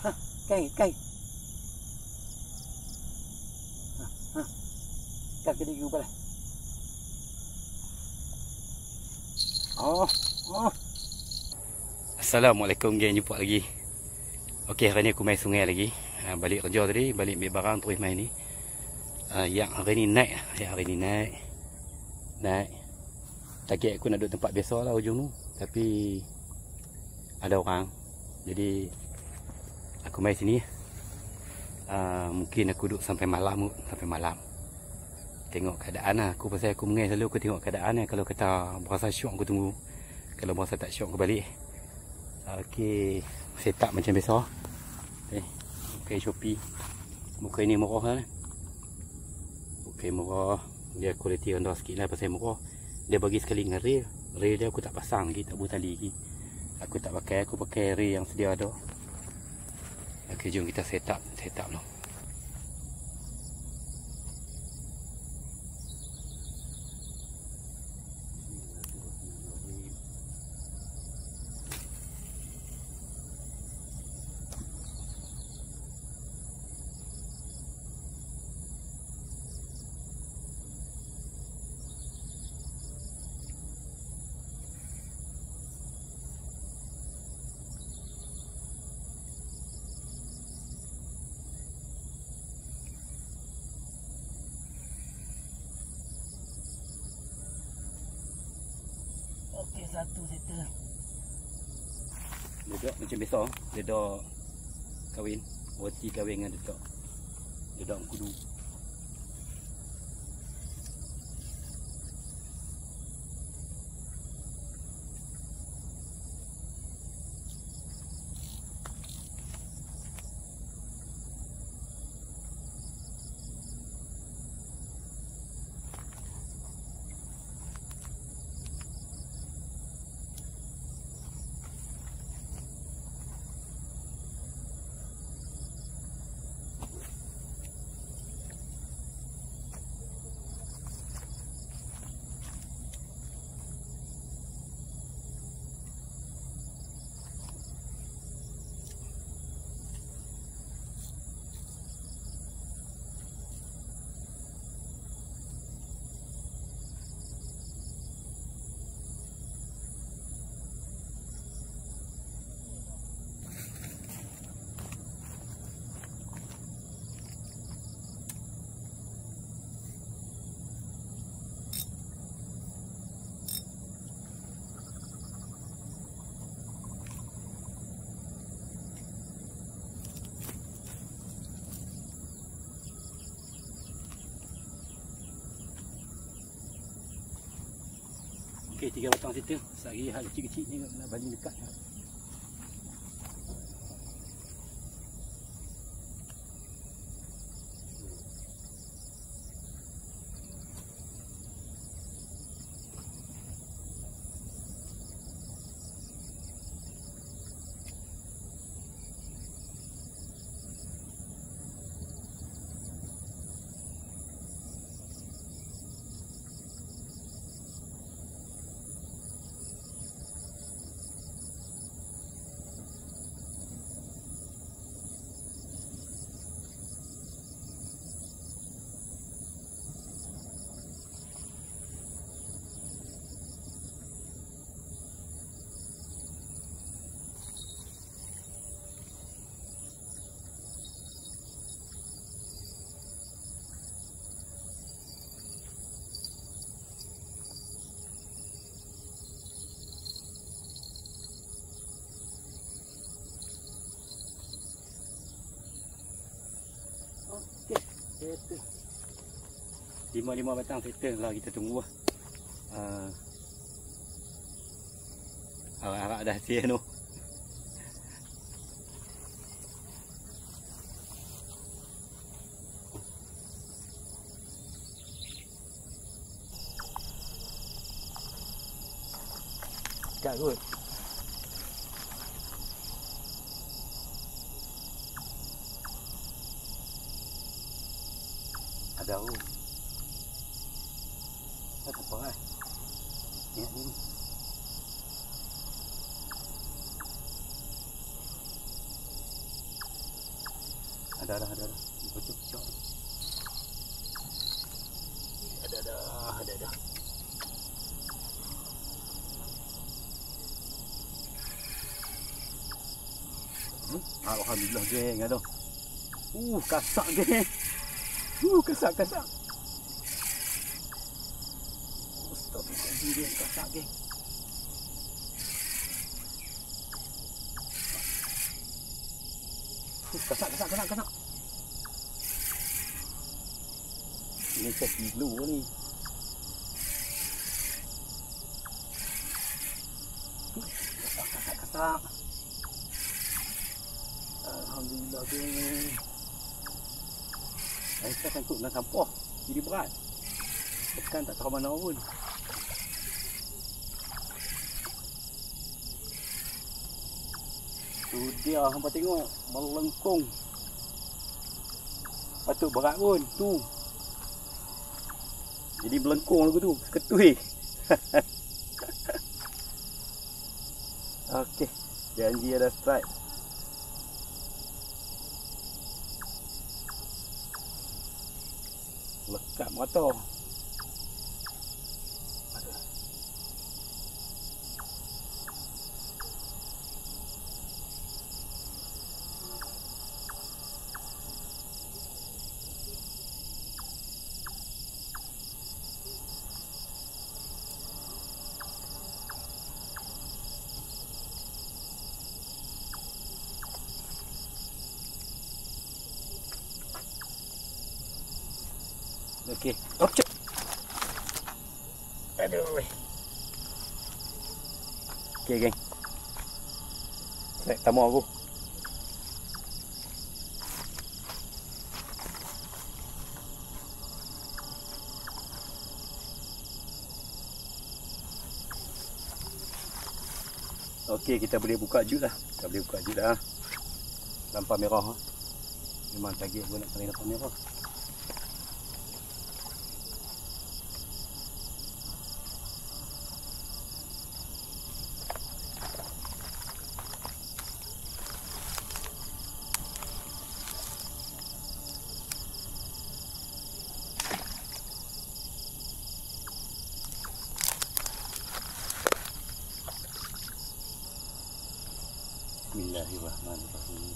Ha, kai. Ha. Kai ke dia boleh. Oh. Assalamualaikum geng, jumpa lagi. Okey, hari ni aku main sungai lagi. Balik kerja tadi, balik ambil barang terus main ni. Yang hari ni naik. Target aku nak duduk tempat biasa lah ujung tu. Tapi ada orang. Jadi aku main sini. Mungkin aku duduk sampai malam. Tengok keadaan lah. Aku pasal aku mengai selalu, aku tengok keadaan lah. Kalau kata berasa syok aku tunggu. Kalau berasa tak syok aku balik. Okey, set up macam biasa. Okay, Shopee. Muka ini murah lah. Okay, murah. Dia kualiti rendah sikit lah pasal murah. Dia bagi sekali dengan rail. Rail dia aku tak pasang lagi, tak buat tali lagi. Aku tak pakai, aku pakai rail yang sedia ada. Okay, jom kita set up lah. Okey, satu settle. Duduk macam biasa. Dia dah kahwin. Roti kahwin dengan dedak. Dedak kudu. Okey, 3 batang situ. Sehari hal kecil-kecil ni nak baling dekat. Settle. 5 batang settle lah, kita tunggu lah. Harap dah hasil tu. Tak kot. Ada oh. Tak apa lah. Ni ni. Ada. Bocok. Ada. Alhamdulillah geng ada. Kasak geng. Kasak. Astagfirullahaladzim geng, kasak geng. Kasak. Ini sekilo ni. Kasak. Alhamdulillah geng. Saya sangkut dengan sampah. Jadi berat. Tekan tak tahu mana pun. Tu dia hampa tengok melengkung. Patut berat pun tu. Jadi melengkung lagu tu, ketui. Okey, janji ada strike. Lekat mata. Okey, opcek. Aduh. Okey, geng. Tamu aku. Okey, kita boleh buka jut dah. Lampu merah. Memang target aku nak kena lampu merah. Bismillahirrahmanirrahim.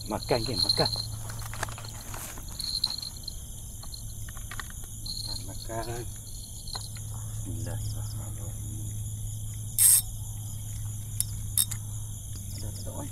Makan geng, makan. Bismillahirrahmanirrahim. Ada tak oi?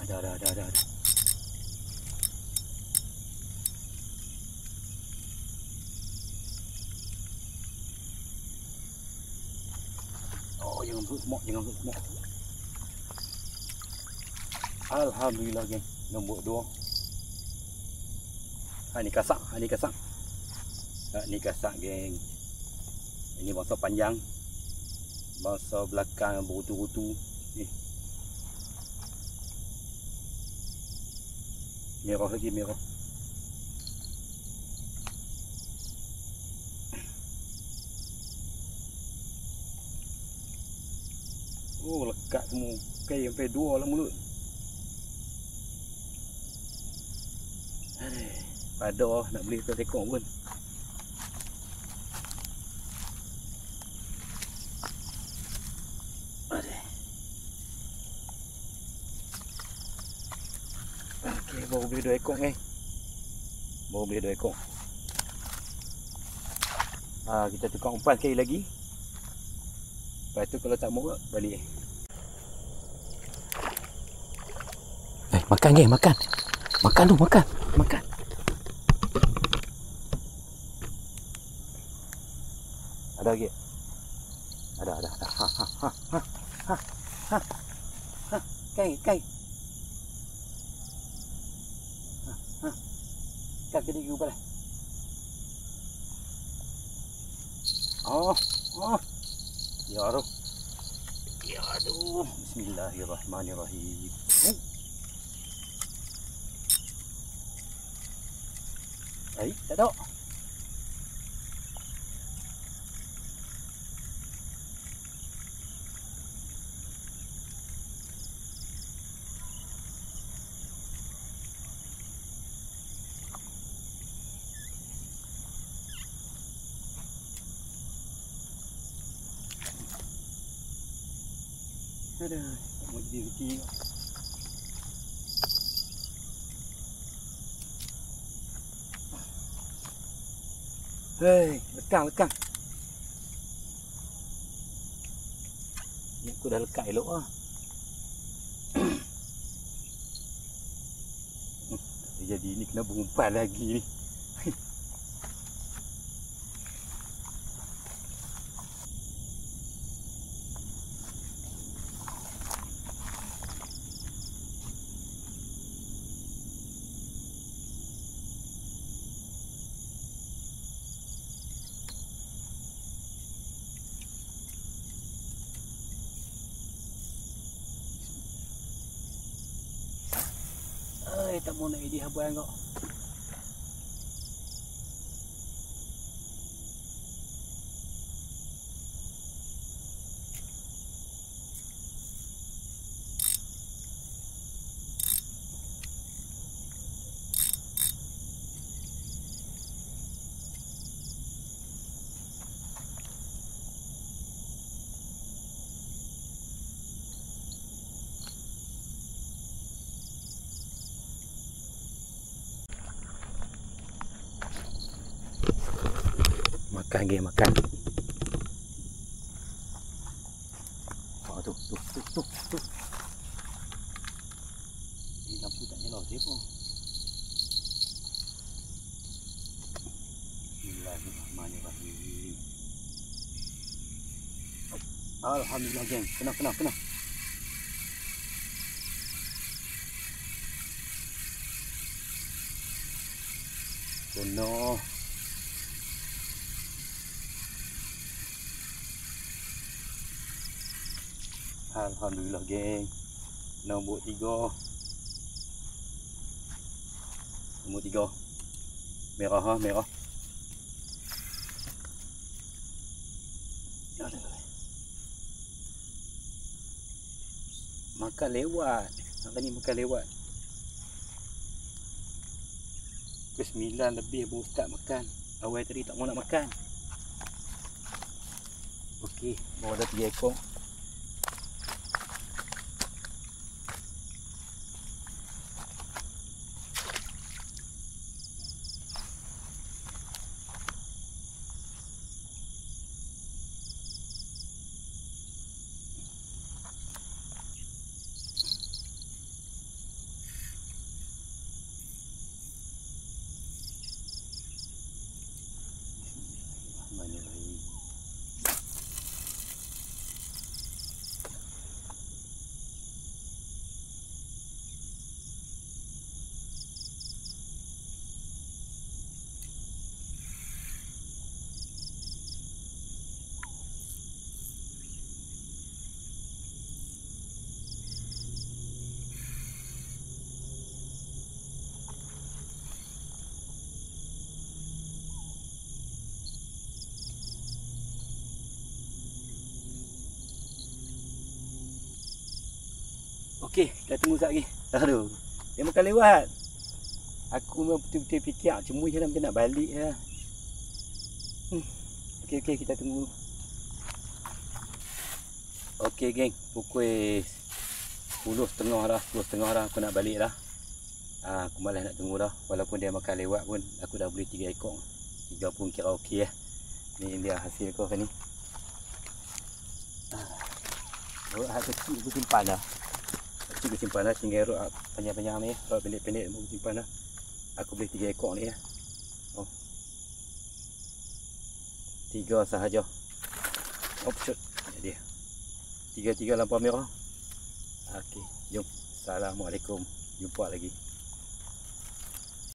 Ada. Oh, jangan bersemok. Alhamdulillah geng, nombor 2. Ni kasak. Ni kasak geng. Ini bangsa panjang. Bangsa belakang berutu-rutu. Merah lagi. Oh, lekat semua. Kayak sampai 2 lah mulut. Pada nak beli satu ekor pun. Okey, baru beli 2 ekor ni. Kita tukar umpan sekali lagi. Lepas tu kalau tak muat balik. Makan geng, makan. Makan. ada lagi. Ada. Ha. Kai. Kan jadi juga lah. Oh. Ya aduh. Bismillahirrahmanirrahim. Tak ada. Ada, mau jadi kecil. Hei, lekang. Ni aku dah lekat elok ah. Jadi ni kena berumpan lagi ni. Tak mau nak idih abang kau. Makan. Oh, tu. Ni lampu tak nyala dia pun. Bismillahirrahmanirrahim. Alhamdulillah geng. Kena. Kena. Alhamdulillah geng. Nombor 3. Merah. Makan lewat. Hari ni makan lewat. Pukul 9 lebih baru start makan. Awal tadi tak mau nak makan. Okey, baru ada 3 ekor. Okey, kita tunggu sekejap lagi. Aduh, dia makan lewat. Aku memang betul-betul fikir cuma je lah macam nak balik lah. Okey, kita tunggu. Okey geng, pukul 10.30 dah aku nak balik dah. Aku malas nak tunggu dah. Walaupun dia makan lewat pun aku dah beli 3 ekor. 3 pun kira okey lah. Ni dia hasil kau kan ni. Rot kecil aku simpan dah. Aku simpan dah, tinggal rot panjang-panjang ni. Rot pendek-pendek aku simpan dah. Aku beli 3 ekor ni ya. 3 sahaja. Oh, shoot. Dia. Tiga-tiga lampu merah. Okey, jom. Assalamualaikum. Jumpa lagi.